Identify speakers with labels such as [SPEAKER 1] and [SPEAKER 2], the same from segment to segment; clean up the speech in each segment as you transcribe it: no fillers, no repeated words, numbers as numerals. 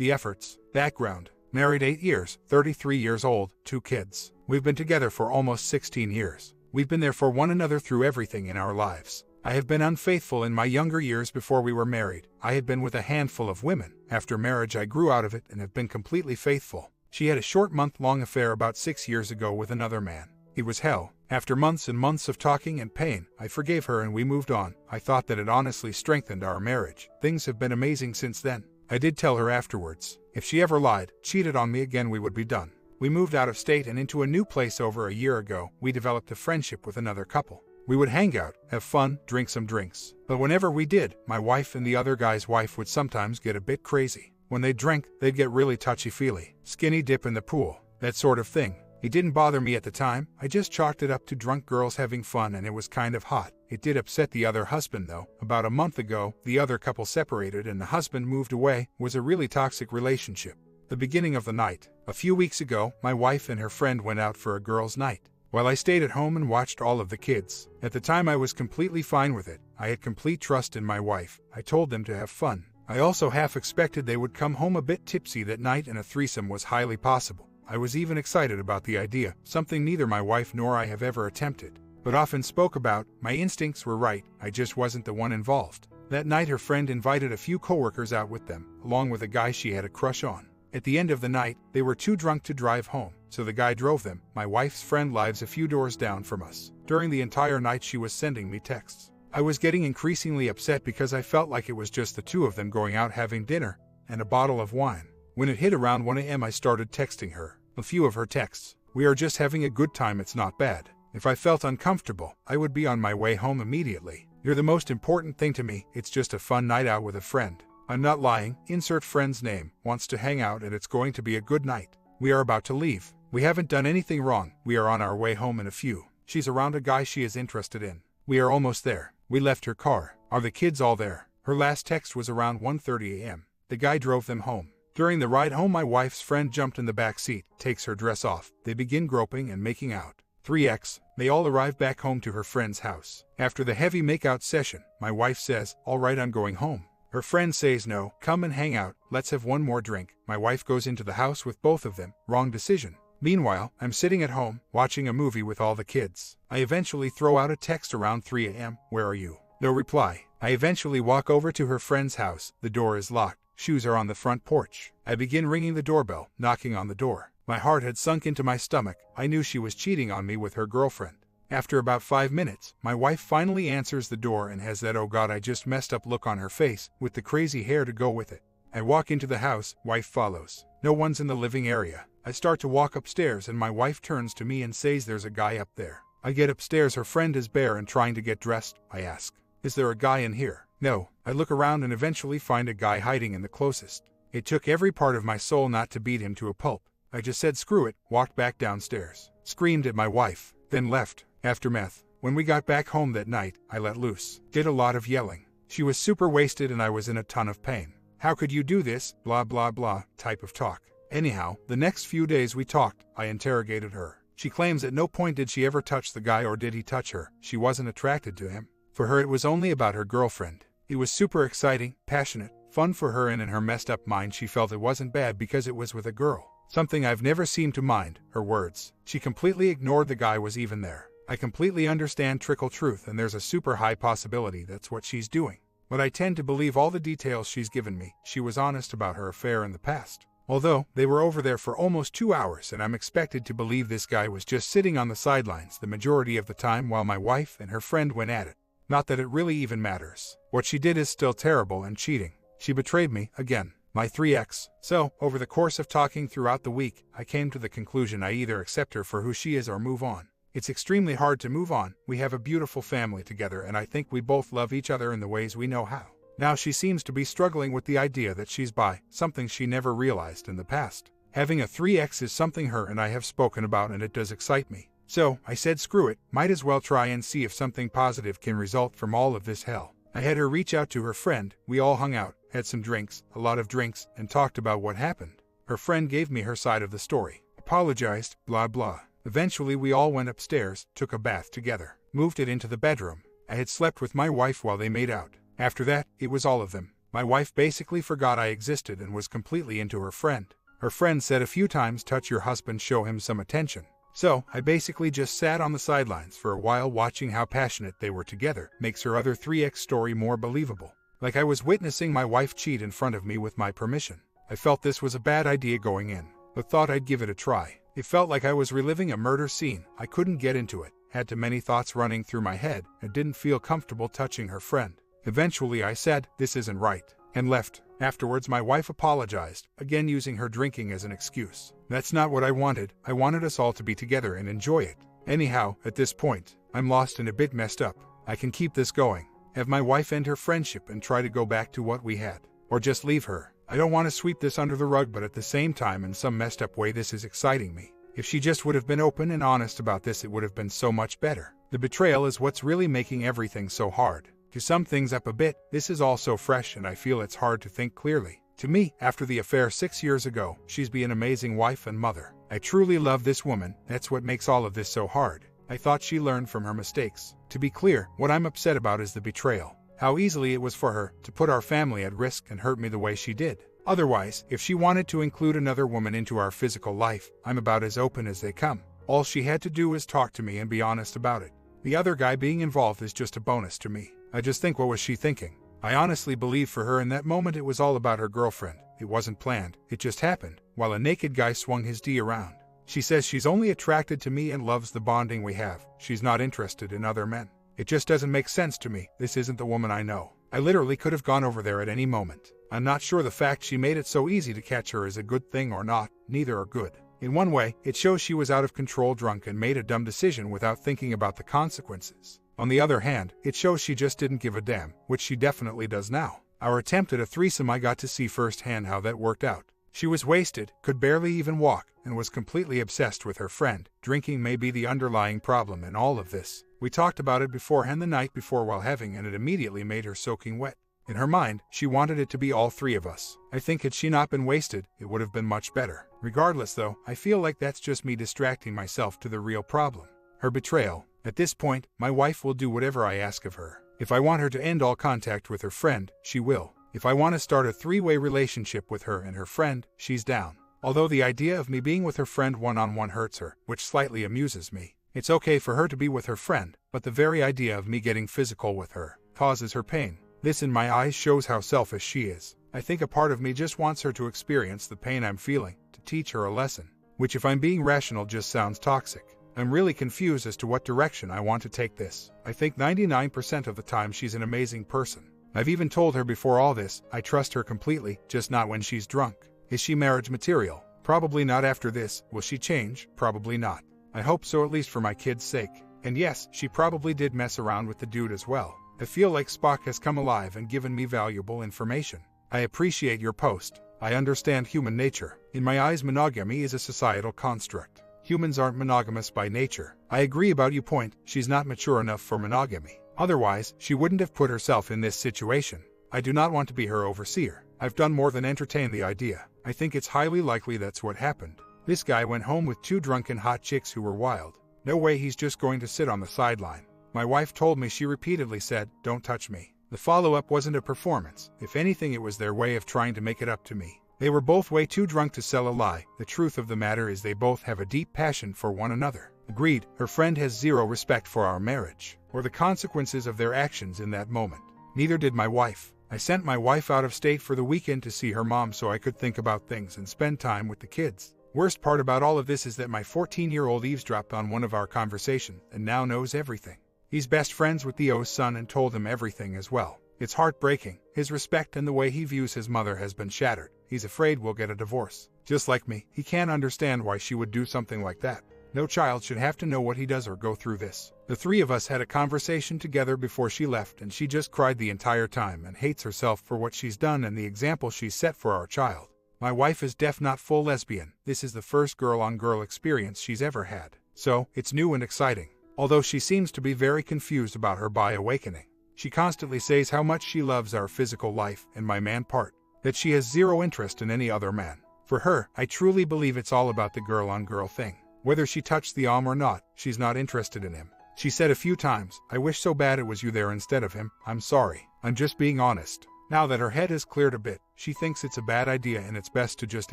[SPEAKER 1] The efforts. Background. Married 8 years, 33 years old, 2 kids. We've been together for almost 16 years. We've been there for one another through everything in our lives. I have been unfaithful in my younger years before we were married. I had been with a handful of women. After marriage I grew out of it and have been completely faithful. She had a short month-long affair about 6 years ago with another man. It was hell. After months and months of talking and pain, I forgave her and we moved on. I thought that it honestly strengthened our marriage. Things have been amazing since then. I did tell her afterwards, if she ever lied, cheated on me again, we would be done. We moved out of state and into a new place over a year ago. We developed a friendship with another couple. We would hang out, have fun, drink some drinks. But whenever we did, my wife and the other guy's wife would sometimes get a bit crazy. When they drank, they'd get really touchy-feely, skinny dip in the pool, that sort of thing. It didn't bother me at the time. I just chalked it up to drunk girls having fun and it was kind of hot. It did upset the other husband though. About a month ago, the other couple separated and the husband moved away. It was a really toxic relationship. The beginning of the night. A few weeks ago, my wife and her friend went out for a girls' night, while I stayed at home and watched all of the kids. At the time I was completely fine with it. I had complete trust in my wife. I told them to have fun. I also half expected they would come home a bit tipsy that night and a threesome was highly possible. I was even excited about the idea, something neither my wife nor I have ever attempted, but often spoke about. My instincts were right, I just wasn't the one involved. That night her friend invited a few coworkers out with them, along with a guy she had a crush on. At the end of the night, they were too drunk to drive home, so the guy drove them. My wife's friend lives a few doors down from us. During the entire night she was sending me texts. I was getting increasingly upset because I felt like it was just the two of them going out having dinner and a bottle of wine. When it hit around 1 a.m. I started texting her. A few of her texts. We are just having a good time, it's not bad. If I felt uncomfortable, I would be on my way home immediately. You're the most important thing to me. It's just a fun night out with a friend. I'm not lying. Insert friend's name. Wants to hang out and it's going to be a good night. We are about to leave. We haven't done anything wrong. We are on our way home in a few. She's around a guy she is interested in. We are almost there. We left her car. Are the kids all there? Her last text was around 1:30 a.m. The guy drove them home. During the ride home my wife's friend jumped in the back seat, takes her dress off. They begin groping and making out. 3x. They all arrive back home to her friend's house. After the heavy makeout session, my wife says, "All right, I'm going home." Her friend says no, come and hang out, let's have one more drink. My wife goes into the house with both of them. Wrong decision. Meanwhile, I'm sitting at home, watching a movie with all the kids. I eventually throw out a text around 3 a.m. Where are you? No reply. I eventually walk over to her friend's house. The door is locked. Shoes are on the front porch. I begin ringing the doorbell, knocking on the door. My heart had sunk into my stomach. I knew she was cheating on me with her girlfriend. After about 5 minutes, my wife finally answers the door and has that "oh god I just messed up" look on her face, with the crazy hair to go with it. I walk into the house, wife follows. No one's in the living area. I start to walk upstairs and my wife turns to me and says there's a guy up there. I get upstairs, her friend is bare and trying to get dressed. I ask, is there a guy in here? No. I look around and eventually find a guy hiding in the closest. It took every part of my soul not to beat him to a pulp. I just said screw it, walked back downstairs, screamed at my wife, then left. Aftermath. When we got back home that night, I let loose. Did a lot of yelling. She was super wasted and I was in a ton of pain. How could you do this? Blah blah blah type of talk. Anyhow, the next few days we talked. I interrogated her. She claims at no point did she ever touch the guy or did he touch her. She wasn't attracted to him. For her it was only about her girlfriend. It was super exciting, passionate, fun for her, and in her messed up mind she felt it wasn't bad because it was with a girl. Something I've never seemed to mind. Her words. She completely ignored the guy was even there. I completely understand trickle truth and there's a super high possibility that's what she's doing. But I tend to believe all the details she's given me. She was honest about her affair in the past. Although, they were over there for almost 2 hours and I'm expected to believe this guy was just sitting on the sidelines the majority of the time while my wife and her friend went at it. Not that it really even matters. What she did is still terrible and cheating. She betrayed me, again. My 3x. So, over the course of talking throughout the week, I came to the conclusion I either accept her for who she is or move on. It's extremely hard to move on. We have a beautiful family together and I think we both love each other in the ways we know how. Now she seems to be struggling with the idea that she's bi, something she never realized in the past. Having a 3x is something her and I have spoken about and it does excite me. So, I said screw it, might as well try and see if something positive can result from all of this hell. I had her reach out to her friend, we all hung out, had some drinks, a lot of drinks, and talked about what happened. Her friend gave me her side of the story, apologized, blah blah. Eventually we all went upstairs, took a bath together, moved it into the bedroom. I had slept with my wife while they made out. After that, it was all of them. My wife basically forgot I existed and was completely into her friend. Her friend said a few times, touch your husband, show him some attention. So, I basically just sat on the sidelines for a while watching how passionate they were together. Makes her other 3x story more believable. Like I was witnessing my wife cheat in front of me with my permission. I felt this was a bad idea going in, but thought I'd give it a try. It felt like I was reliving a murder scene. I couldn't get into it, had too many thoughts running through my head, and didn't feel comfortable touching her friend. Eventually I said, this isn't right, and left. Afterwards my wife apologized, again using her drinking as an excuse. That's not what I wanted. I wanted us all to be together and enjoy it. Anyhow, at this point, I'm lost and a bit messed up. I can keep this going, have my wife end her friendship and try to go back to what we had, or just leave her. I don't want to sweep this under the rug, but at the same time, in some messed up way, this is exciting me. If she just would have been open and honest about this, it would have been so much better. The betrayal is what's really making everything so hard. To sum things up a bit, this is all so fresh and I feel it's hard to think clearly. To me, after the affair 6 years ago, she's been an amazing wife and mother. I truly love this woman. That's what makes all of this so hard. I thought she learned from her mistakes. To be clear, what I'm upset about is the betrayal. How easily it was for her to put our family at risk and hurt me the way she did. Otherwise, if she wanted to include another woman into our physical life, I'm about as open as they come. All she had to do is talk to me and be honest about it. The other guy being involved is just a bonus to me. I just think, what was she thinking? I honestly believe for her in that moment it was all about her girlfriend. It wasn't planned, it just happened, while a naked guy swung his D around. She says she's only attracted to me and loves the bonding we have. She's not interested in other men. It just doesn't make sense to me. This isn't the woman I know. I literally could have gone over there at any moment. I'm not sure the fact she made it so easy to catch her is a good thing or not. Neither are good. In one way, it shows she was out of control, drunk, and made a dumb decision without thinking about the consequences. On the other hand, it shows she just didn't give a damn, which she definitely does now. Our attempt at a threesome, I got to see firsthand how that worked out. She was wasted, could barely even walk, and was completely obsessed with her friend. Drinking may be the underlying problem in all of this. We talked about it beforehand the night before while having, and it immediately made her soaking wet. In her mind, she wanted it to be all three of us. I think had she not been wasted, it would have been much better. Regardless though, I feel like that's just me distracting myself to the real problem. Her betrayal. At this point, my wife will do whatever I ask of her. If I want her to end all contact with her friend, she will. If I want to start a three-way relationship with her and her friend, she's down. Although the idea of me being with her friend one-on-one hurts her, which slightly amuses me. It's okay for her to be with her friend, but the very idea of me getting physical with her causes her pain. This in my eyes shows how selfish she is. I think a part of me just wants her to experience the pain I'm feeling, to teach her a lesson. Which, if I'm being rational, just sounds toxic. I'm really confused as to what direction I want to take this. I think 99% of the time she's an amazing person. I've even told her before all this, I trust her completely, just not when she's drunk. Is she marriage material? Probably not after this. Will she change? Probably not. I hope so, at least for my kid's sake. And yes, she probably did mess around with the dude as well. I feel like Spock has come alive and given me valuable information. I appreciate your post. I understand human nature. In my eyes, monogamy is a societal construct. Humans aren't monogamous by nature. I agree about your point. She's not mature enough for monogamy. Otherwise, she wouldn't have put herself in this situation. I do not want to be her overseer. I've done more than entertain the idea. I think it's highly likely that's what happened. This guy went home with two drunken hot chicks who were wild. No way he's just going to sit on the sideline. My wife told me she repeatedly said, "Don't touch me." The follow-up wasn't a performance. If anything, it was their way of trying to make it up to me. They were both way too drunk to sell a lie. The truth of the matter is they both have a deep passion for one another. Agreed, her friend has zero respect for our marriage, or the consequences of their actions in that moment. Neither did my wife. I sent my wife out of state for the weekend to see her mom so I could think about things and spend time with the kids. Worst part about all of this is that my 14-year-old eavesdropped on one of our conversations and now knows everything. He's best friends with Theo's son and told him everything as well. It's heartbreaking. His respect and the way he views his mother has been shattered. He's afraid we'll get a divorce. Just like me, he can't understand why she would do something like that. No child should have to know what he does or go through this. The three of us had a conversation together before she left, and she just cried the entire time and hates herself for what she's done and the example she's set for our child. My wife is deaf, not full lesbian. This is the first girl-on-girl experience she's ever had. So, it's new and exciting. Although she seems to be very confused about her bi-awakening. She constantly says how much she loves our physical life and my man part. That she has zero interest in any other man. For her, I truly believe it's all about the girl-on-girl thing. Whether she touched the or not, she's not interested in him. She said a few times, "I wish so bad it was you there instead of him. I'm sorry. I'm just being honest." Now that her head has cleared a bit, she thinks it's a bad idea and it's best to just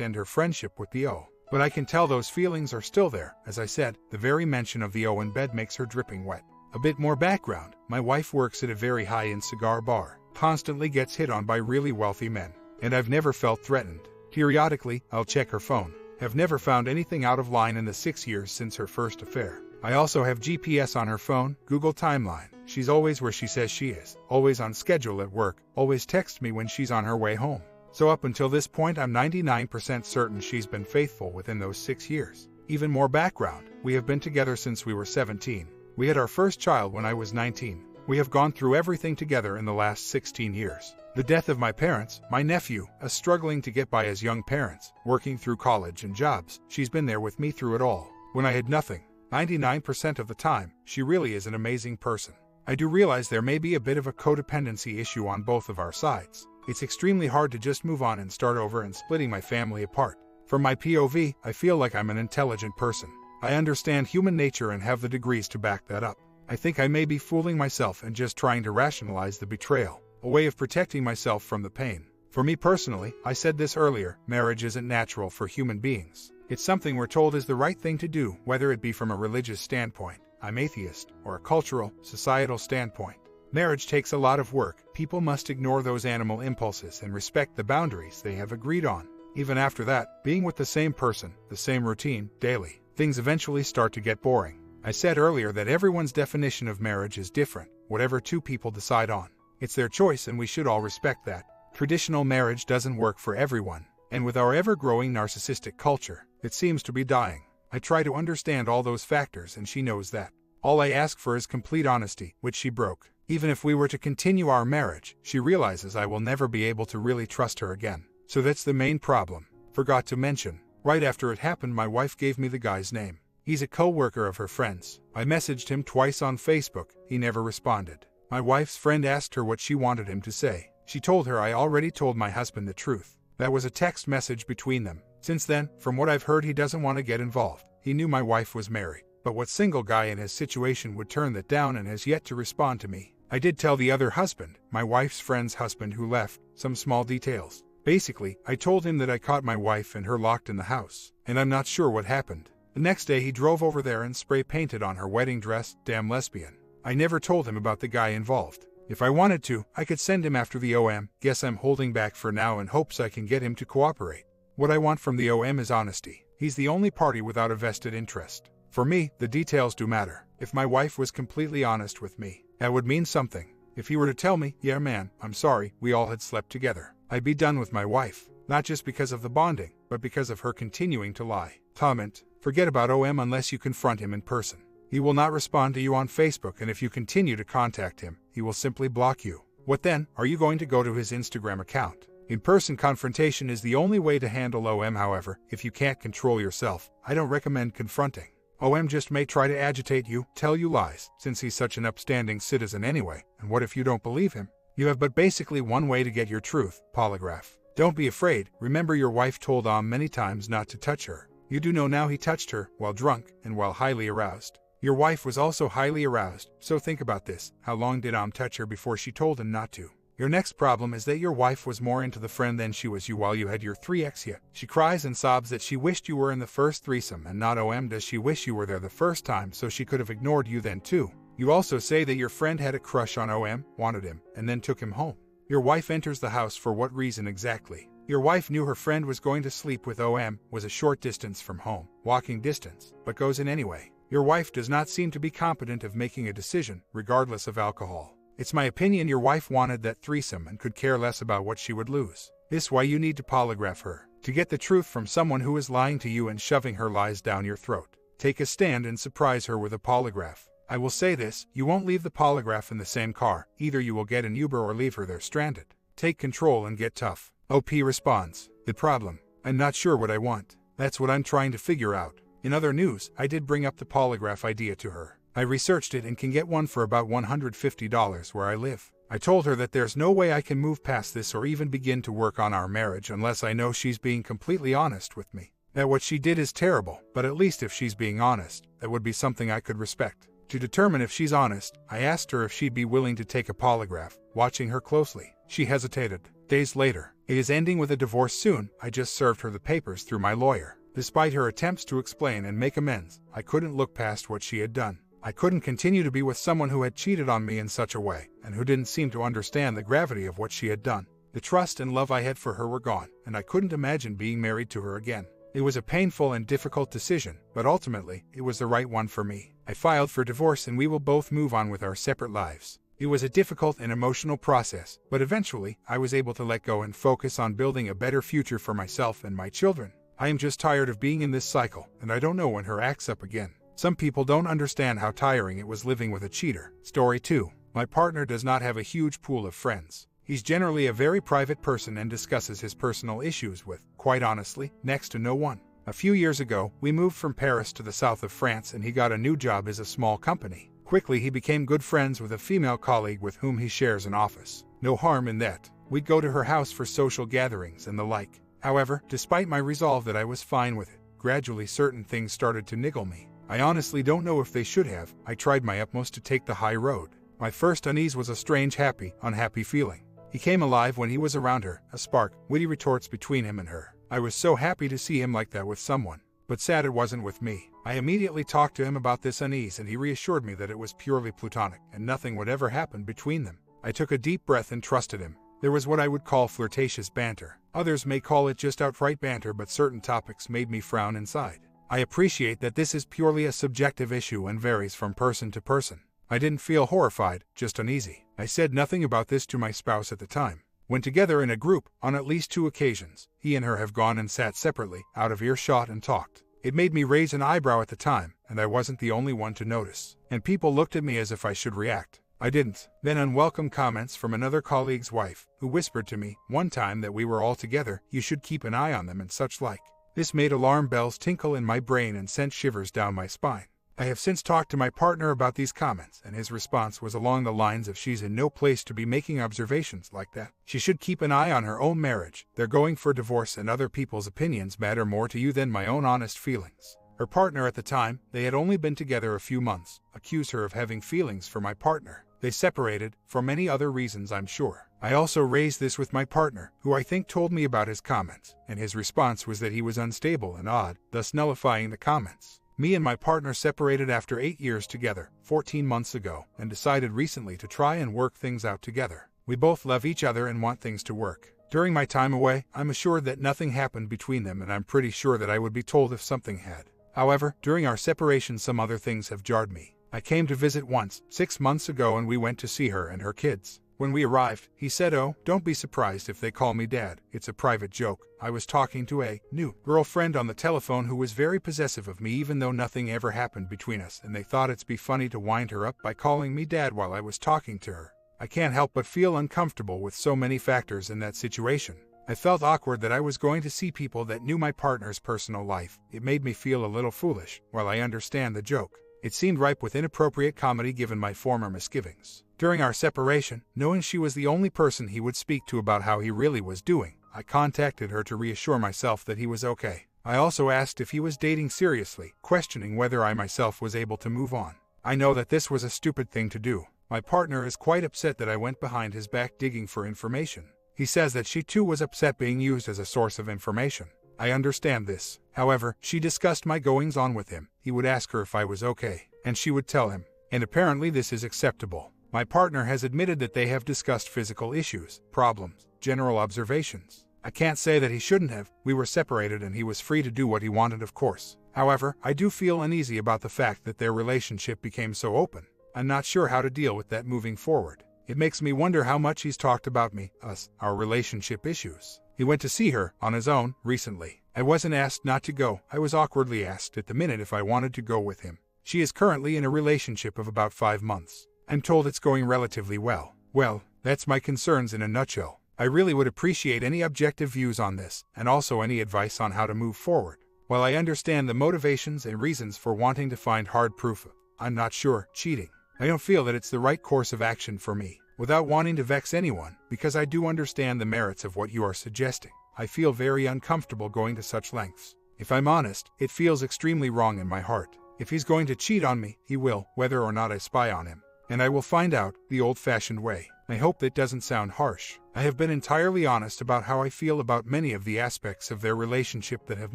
[SPEAKER 1] end her friendship with the O. But I can tell those feelings are still there. As I said, the very mention of the O in bed makes her dripping wet. A bit more background. My wife works at a very high-end cigar bar, constantly gets hit on by really wealthy men, and I've never felt threatened. Periodically, I'll check her phone. Have never found anything out of line in the 6 years since her first affair. I also have GPS on her phone, Google Timeline. She's always where she says she is, always on schedule at work, always texts me when she's on her way home. So up until this point I'm 99% certain she's been faithful within those 6 years. Even more background, we have been together since we were 17. We had our first child when I was 19. We have gone through everything together in the last 16 years. The death of my parents, my nephew, us struggling to get by as young parents, working through college and jobs, she's been there with me through it all. When I had nothing, 99% of the time, she really is an amazing person. I do realize there may be a bit of a codependency issue on both of our sides. It's extremely hard to just move on and start over and splitting my family apart. From my POV, I feel like I'm an intelligent person. I understand human nature and have the degrees to back that up. I think I may be fooling myself and just trying to rationalize the betrayal, a way of protecting myself from the pain. For me personally, I said this earlier, marriage isn't natural for human beings. It's something we're told is the right thing to do, whether it be from a religious standpoint, I'm atheist, or a cultural, societal standpoint. Marriage takes a lot of work. People must ignore those animal impulses and respect the boundaries they have agreed on. Even after that, being with the same person, the same routine, daily, things eventually start to get boring. I said earlier that everyone's definition of marriage is different, whatever two people decide on. It's their choice and we should all respect that. Traditional marriage doesn't work for everyone, and with our ever-growing narcissistic culture, it seems to be dying. I try to understand all those factors and she knows that. All I ask for is complete honesty, which she broke. Even if we were to continue our marriage, she realizes I will never be able to really trust her again. So that's the main problem. Forgot to mention, right after it happened my wife gave me the guy's name. He's a co-worker of her friend's. I messaged him twice on Facebook, he never responded. My wife's friend asked her what she wanted him to say. She told her I already told my husband the truth. That was a text message between them. Since then, from what I've heard he doesn't want to get involved. He knew my wife was married. But what single guy in his situation would turn that down and has yet to respond to me? I did tell the other husband, my wife's friend's husband who left, some small details. Basically, I told him that I caught my wife and her locked in the house, and I'm not sure what happened. The next day he drove over there and spray painted on her wedding dress, damn lesbian. I never told him about the guy involved. If I wanted to, I could send him after the OM. Guess I'm holding back for now in hopes I can get him to cooperate. What I want from the OM is honesty. He's the only party without a vested interest. For me, the details do matter. If my wife was completely honest with me, that would mean something. If he were to tell me, yeah man, I'm sorry, we all had slept together, I'd be done with my wife. Not just because of the bonding, but because of her continuing to lie. Comment: forget about OM unless you confront him in person. He will not respond to you on Facebook, and if you continue to contact him, he will simply block you. What then? Are you going to go to his Instagram account? In-person confrontation is the only way to handle OM. However, if you can't control yourself, I don't recommend confronting. OM just may try to agitate you, tell you lies, since he's such an upstanding citizen anyway. And what if you don't believe him? You have but basically one way to get your truth: polygraph. Don't be afraid. Remember, your wife told OM many times not to touch her. You do know now he touched her while drunk and while highly aroused. Your wife was also highly aroused, so think about this. How long did OM touch her before she told him not to? Your next problem is that your wife was more into the friend than she was you while you had your 3x here. She cries and sobs that she wished you were in the first threesome and not OM. Does she wish you were there the first time so she could have ignored you then too? You also say that your friend had a crush on OM, wanted him, and then took him home. Your wife enters the house for what reason exactly? Your wife knew her friend was going to sleep with OM, was a short distance from home, walking distance, but goes in anyway. Your wife does not seem to be competent of making a decision, regardless of alcohol. It's my opinion your wife wanted that threesome and could care less about what she would lose. This why you need to polygraph her, to get the truth from someone who is lying to you and shoving her lies down your throat. Take a stand and surprise her with a polygraph. I will say this, you won't leave the polygraph in the same car. Either you will get an Uber or leave her there stranded. Take control and get tough. OP responds: the problem? I'm not sure what I want. That's what I'm trying to figure out. In other news, I did bring up the polygraph idea to her. I researched it and can get one for about $150 where I live. I told her that there's no way I can move past this or even begin to work on our marriage unless I know she's being completely honest with me. That what she did is terrible, but at least if she's being honest, that would be something I could respect. To determine if she's honest, I asked her if she'd be willing to take a polygraph, watching her closely. She hesitated. Days later. It is ending with a divorce soon. I just served her the papers through my lawyer. Despite her attempts to explain and make amends, I couldn't look past what she had done. I couldn't continue to be with someone who had cheated on me in such a way, and who didn't seem to understand the gravity of what she had done. The trust and love I had for her were gone, and I couldn't imagine being married to her again. It was a painful and difficult decision, but ultimately, it was the right one for me. I filed for divorce and we will both move on with our separate lives. It was a difficult and emotional process, but eventually, I was able to let go and focus on building a better future for myself and my children. I am just tired of being in this cycle, and I don't know when her acts up again. Some people don't understand how tiring it was living with a cheater. Story 2. My partner does not have a huge pool of friends. He's generally a very private person and discusses his personal issues with, quite honestly, next to no one. A few years ago, we moved from Paris to the south of France and he got a new job as a small company. Quickly he became good friends with a female colleague with whom he shares an office. No harm in that. We'd go to her house for social gatherings and the like. However, despite my resolve that I was fine with it, gradually certain things started to niggle me. I honestly don't know if they should have. I tried my utmost to take the high road. My first unease was a strange unhappy feeling. He came alive when he was around her, a spark, witty retorts between him and her. I was so happy to see him like that with someone. But sad it wasn't with me. I immediately talked to him about this unease and he reassured me that it was purely platonic and nothing would ever happen between them. I took a deep breath and trusted him. There was what I would call flirtatious banter. Others may call it just outright banter, but certain topics made me frown inside. I appreciate that this is purely a subjective issue and varies from person to person. I didn't feel horrified, just uneasy. I said nothing about this to my spouse at the time. When together in a group, on at least 2 occasions, he and her have gone and sat separately, out of earshot and talked. It made me raise an eyebrow at the time, and I wasn't the only one to notice. And people looked at me as if I should react. I didn't. Then unwelcome comments from another colleague's wife, who whispered to me, one time that we were all together, you should keep an eye on them and such like. This made alarm bells tinkle in my brain and sent shivers down my spine. I have since talked to my partner about these comments, and his response was along the lines of she's in no place to be making observations like that. She should keep an eye on her own marriage. They're going for divorce and other people's opinions matter more to you than my own honest feelings. Her partner at the time, they had only been together a few months, accused her of having feelings for my partner. They separated, for many other reasons I'm sure. I also raised this with my partner, who I think told me about his comments, and his response was that he was unstable and odd, thus nullifying the comments. Me and my partner separated after 8 years together, 14 months ago, and decided recently to try and work things out together. We both love each other and want things to work. During my time away, I'm assured that nothing happened between them, and I'm pretty sure that I would be told if something had. However, during our separation some other things have jarred me. I came to visit once, 6 months ago, and we went to see her and her kids. When we arrived, he said, "Oh, don't be surprised if they call me Dad. It's a private joke. I was talking to a new girlfriend on the telephone who was very possessive of me even though nothing ever happened between us, and they thought it'd be funny to wind her up by calling me Dad while I was talking to her. I can't help but feel uncomfortable with so many factors in that situation. I felt awkward that I was going to see people that knew my partner's personal life. It made me feel a little foolish, while I understand the joke. It seemed ripe with inappropriate comedy given my former misgivings. During our separation, knowing she was the only person he would speak to about how he really was doing, I contacted her to reassure myself that he was okay. I also asked if he was dating seriously, questioning whether I myself was able to move on. I know that this was a stupid thing to do. My partner is quite upset that I went behind his back digging for information. He says that she too was upset being used as a source of information. I understand this. However, she discussed my goings-on with him. He would ask her if I was okay, and she would tell him. And apparently this is acceptable. My partner has admitted that they have discussed physical issues, problems, general observations. I can't say that he shouldn't have. We were separated and he was free to do what he wanted, of course. However, I do feel uneasy about the fact that their relationship became so open. I'm not sure how to deal with that moving forward. It makes me wonder how much he's talked about me, us, our relationship issues. He went to see her, on his own, recently. I wasn't asked not to go. I was awkwardly asked at the minute if I wanted to go with him. She is currently in a relationship of about 5 months. I'm told it's going relatively well. Well, that's my concerns in a nutshell. I really would appreciate any objective views on this, and also any advice on how to move forward. While I understand the motivations and reasons for wanting to find hard proof of, I'm not sure, cheating, I don't feel that it's the right course of action for me, without wanting to vex anyone, because I do understand the merits of what you are suggesting. I feel very uncomfortable going to such lengths. If I'm honest, it feels extremely wrong in my heart. If he's going to cheat on me, he will, whether or not I spy on him. And I will find out, the old-fashioned way. I hope that doesn't sound harsh. I have been entirely honest about how I feel about many of the aspects of their relationship that have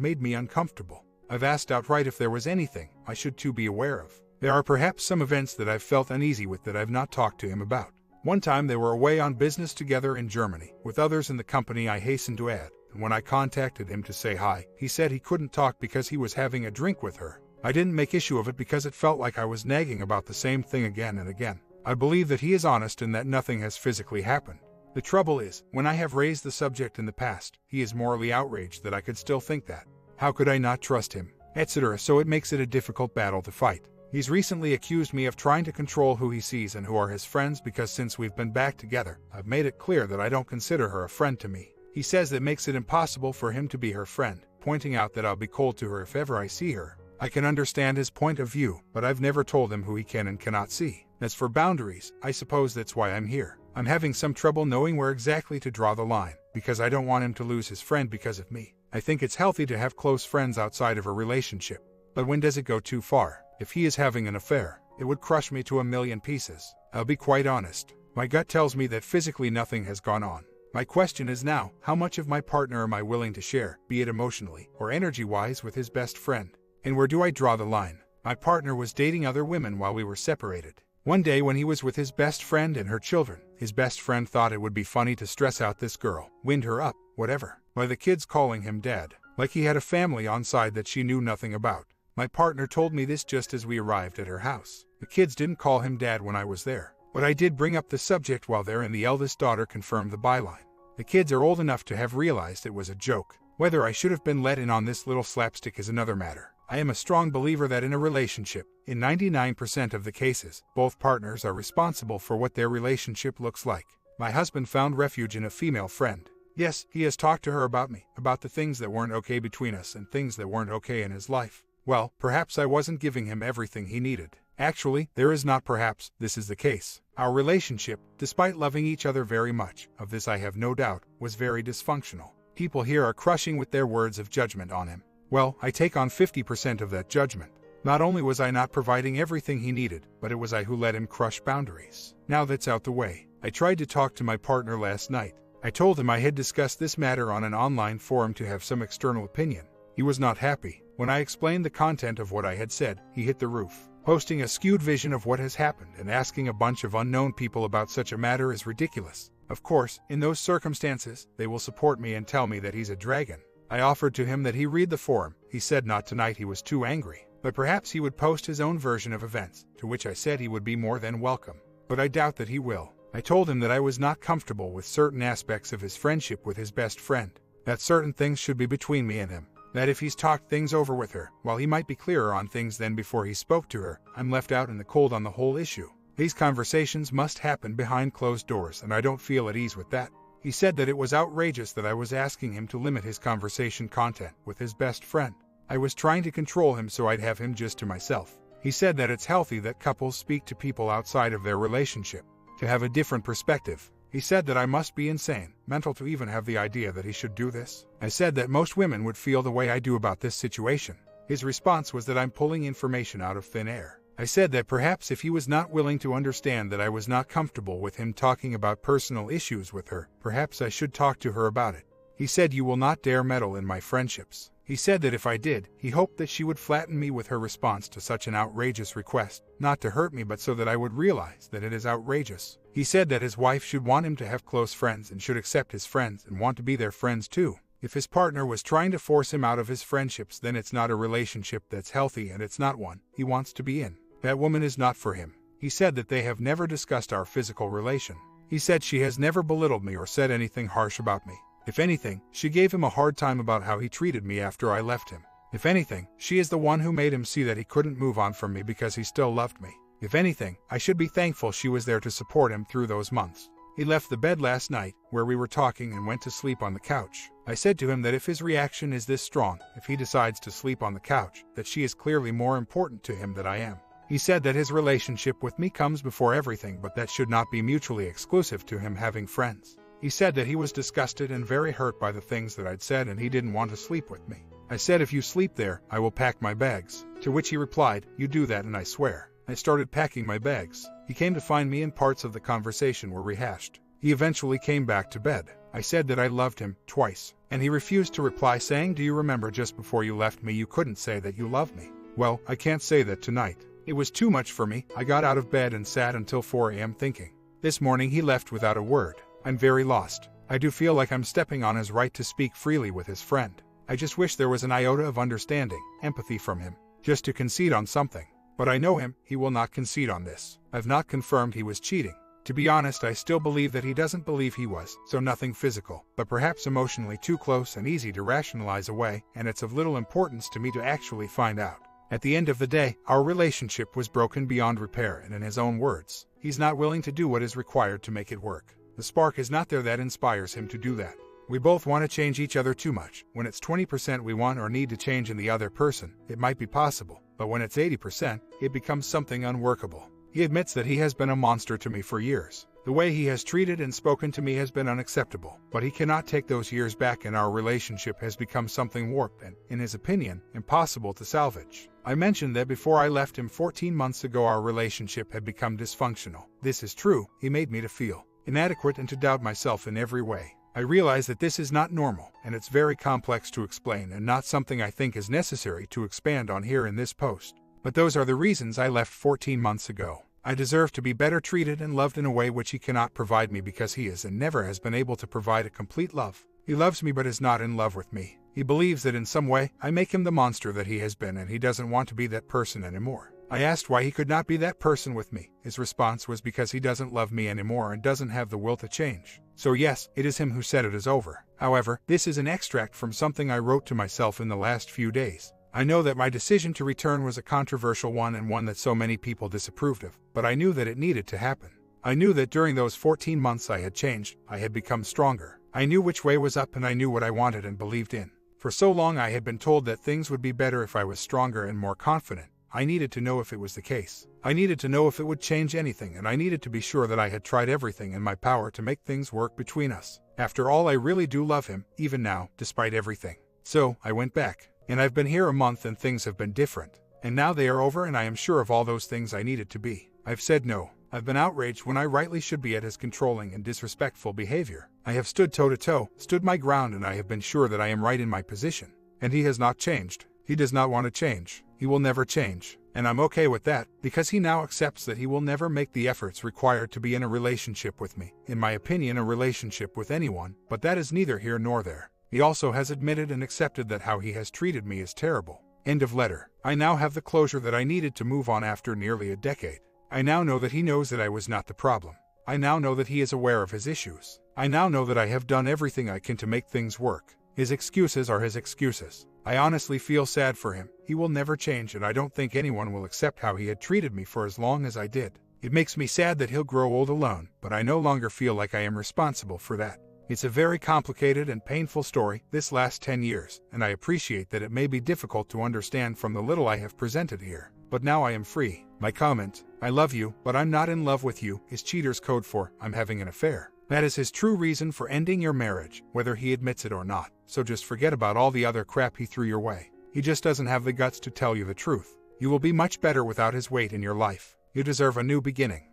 [SPEAKER 1] made me uncomfortable. I've asked outright if there was anything I should too be aware of. There are perhaps some events that I've felt uneasy with that I've not talked to him about. One time they were away on business together in Germany, with others in the company, I hasten to add, and when I contacted him to say hi, he said he couldn't talk because he was having a drink with her. I didn't make issue of it because it felt like I was nagging about the same thing again and again. I believe that he is honest and that nothing has physically happened. The trouble is, when I have raised the subject in the past, he is morally outraged that I could still think that. How could I not trust him? Etc. So it makes it a difficult battle to fight. He's recently accused me of trying to control who he sees and who are his friends because since we've been back together, I've made it clear that I don't consider her a friend to me. He says that makes it impossible for him to be her friend, pointing out that I'll be cold to her if ever I see her. I can understand his point of view, but I've never told him who he can and cannot see. As for boundaries, I suppose that's why I'm here. I'm having some trouble knowing where exactly to draw the line, because I don't want him to lose his friend because of me. I think it's healthy to have close friends outside of a relationship. But when does it go too far? If he is having an affair, it would crush me to a million pieces. I'll be quite honest. My gut tells me that physically nothing has gone on. My question is now, how much of my partner am I willing to share, be it emotionally or energy-wise, with his best friend? And where do I draw the line? My partner was dating other women while we were separated. One day when he was with his best friend and her children, his best friend thought it would be funny to stress out this girl, wind her up, whatever, by the kids calling him dad, like he had a family on side that she knew nothing about. My partner told me this just as we arrived at her house. The kids didn't call him dad when I was there, but I did bring up the subject while there and the eldest daughter confirmed the byline. The kids are old enough to have realized it was a joke. Whether I should have been let in on this little slapstick is another matter. I am a strong believer that in a relationship, in 99% of the cases, both partners are responsible for what their relationship looks like. My husband found refuge in a female friend. Yes, he has talked to her about me, about the things that weren't okay between us and things that weren't okay in his life. Well, perhaps I wasn't giving him everything he needed. Actually, there is not perhaps, this is the case. Our relationship, despite loving each other very much, of this I have no doubt, was very dysfunctional. People here are crushing with their words of judgment on him. Well, I take on 50% of that judgment. Not only was I not providing everything he needed, but it was I who let him crush boundaries. Now that's out the way, I tried to talk to my partner last night. I told him I had discussed this matter on an online forum to have some external opinion. He was not happy. When I explained the content of what I had said, he hit the roof. Posting a skewed vision of what has happened and asking a bunch of unknown people about such a matter is ridiculous. Of course, in those circumstances, they will support me and tell me that he's a dragon. I offered to him that he read the forum. He said not tonight, he was too angry. But perhaps he would post his own version of events, to which I said he would be more than welcome. But I doubt that he will. I told him that I was not comfortable with certain aspects of his friendship with his best friend. That certain things should be between me and him. That if he's talked things over with her, while he might be clearer on things than before he spoke to her, I'm left out in the cold on the whole issue. These conversations must happen behind closed doors, and I don't feel at ease with that. He said that it was outrageous that I was asking him to limit his conversation content with his best friend. I was trying to control him so I'd have him just to myself. He said that it's healthy that couples speak to people outside of their relationship, to have a different perspective. He said that I must be insane, mental to even have the idea that he should do this. I said that most women would feel the way I do about this situation. His response was that I'm pulling information out of thin air. I said that perhaps if he was not willing to understand that I was not comfortable with him talking about personal issues with her, perhaps I should talk to her about it. He said, "You will not dare meddle in my friendships." He said that if I did, he hoped that she would flatten me with her response to such an outrageous request, not to hurt me but so that I would realize that it is outrageous. He said that his wife should want him to have close friends and should accept his friends and want to be their friends too. If his partner was trying to force him out of his friendships, then it's not a relationship that's healthy and it's not one he wants to be in. That woman is not for him. He said that they have never discussed our physical relation. He said she has never belittled me or said anything harsh about me. If anything, she gave him a hard time about how he treated me after I left him. If anything, she is the one who made him see that he couldn't move on from me because he still loved me. If anything, I should be thankful she was there to support him through those months. He left the bed last night, where we were talking, and went to sleep on the couch. I said to him that if his reaction is this strong, if he decides to sleep on the couch, that she is clearly more important to him than I am. He said that his relationship with me comes before everything, but that should not be mutually exclusive to him having friends. He said that he was disgusted and very hurt by the things that I'd said and he didn't want to sleep with me. I said, "If you sleep there, I will pack my bags." To which he replied, "You do that and I swear." I started packing my bags. He came to find me and parts of the conversation were rehashed. He eventually came back to bed. I said that I loved him twice, and he refused to reply, saying, "Do you remember just before you left me you couldn't say that you loved me?" Well, I can't say that tonight. It was too much for me. I got out of bed and sat until 4 a.m. thinking. This morning he left without a word. I'm very lost. I do feel like I'm stepping on his right to speak freely with his friend. I just wish there was an iota of understanding, empathy from him, just to concede on something. But I know him, he will not concede on this. I've not confirmed he was cheating. To be honest, I still believe that he doesn't believe he was, so nothing physical, but perhaps emotionally too close and easy to rationalize away, and it's of little importance to me to actually find out. At the end of the day, our relationship was broken beyond repair, and in his own words, he's not willing to do what is required to make it work. The spark is not there that inspires him to do that. We both want to change each other too much. When it's 20% we want or need to change in the other person, it might be possible, but when it's 80%, it becomes something unworkable. He admits that he has been a monster to me for years. The way he has treated and spoken to me has been unacceptable, but he cannot take those years back, and our relationship has become something warped and, in his opinion, impossible to salvage. I mentioned that before I left him 14 months ago our relationship had become dysfunctional. This is true. He made me to feel inadequate and to doubt myself in every way. I realize that this is not normal, and it's very complex to explain and not something I think is necessary to expand on here in this post. But those are the reasons I left 14 months ago. I deserve to be better treated and loved in a way which he cannot provide me because he is and never has been able to provide a complete love. He loves me but is not in love with me. He believes that in some way I make him the monster that he has been, and he doesn't want to be that person anymore. I asked why he could not be that person with me. His response was because he doesn't love me anymore and doesn't have the will to change. So yes, it is him who said it is over. However, this is an extract from something I wrote to myself in the last few days. I know that my decision to return was a controversial one and one that so many people disapproved of, but I knew that it needed to happen. I knew that during those 14 months I had changed, I had become stronger. I knew which way was up and I knew what I wanted and believed in. For so long I had been told that things would be better if I was stronger and more confident. I needed to know if it was the case. I needed to know if it would change anything, and I needed to be sure that I had tried everything in my power to make things work between us. After all, I really do love him, even now, despite everything. So, I went back. And I've been here a month and things have been different. And now they are over and I am sure of all those things I needed to be. I've said no. I've been outraged when I rightly should be at his controlling and disrespectful behavior. I have stood toe to toe, stood my ground, and I have been sure that I am right in my position. And he has not changed. He does not want to change. He will never change. And I'm okay with that, because he now accepts that he will never make the efforts required to be in a relationship with me. In my opinion, a relationship with anyone, but that is neither here nor there. He also has admitted and accepted that how he has treated me is terrible. End of letter. I now have the closure that I needed to move on after nearly a decade. I now know that he knows that I was not the problem. I now know that he is aware of his issues. I now know that I have done everything I can to make things work. His excuses are his excuses. I honestly feel sad for him. He will never change, and I don't think anyone will accept how he had treated me for as long as I did. It makes me sad that he'll grow old alone, but I no longer feel like I am responsible for that. It's a very complicated and painful story, this last 10 years, and I appreciate that it may be difficult to understand from the little I have presented here. But now I am free. My comment, "I love you, but I'm not in love with you," is cheater's code for "I'm having an affair." That is his true reason for ending your marriage, whether he admits it or not. So just forget about all the other crap he threw your way. He just doesn't have the guts to tell you the truth. You will be much better without his weight in your life. You deserve a new beginning.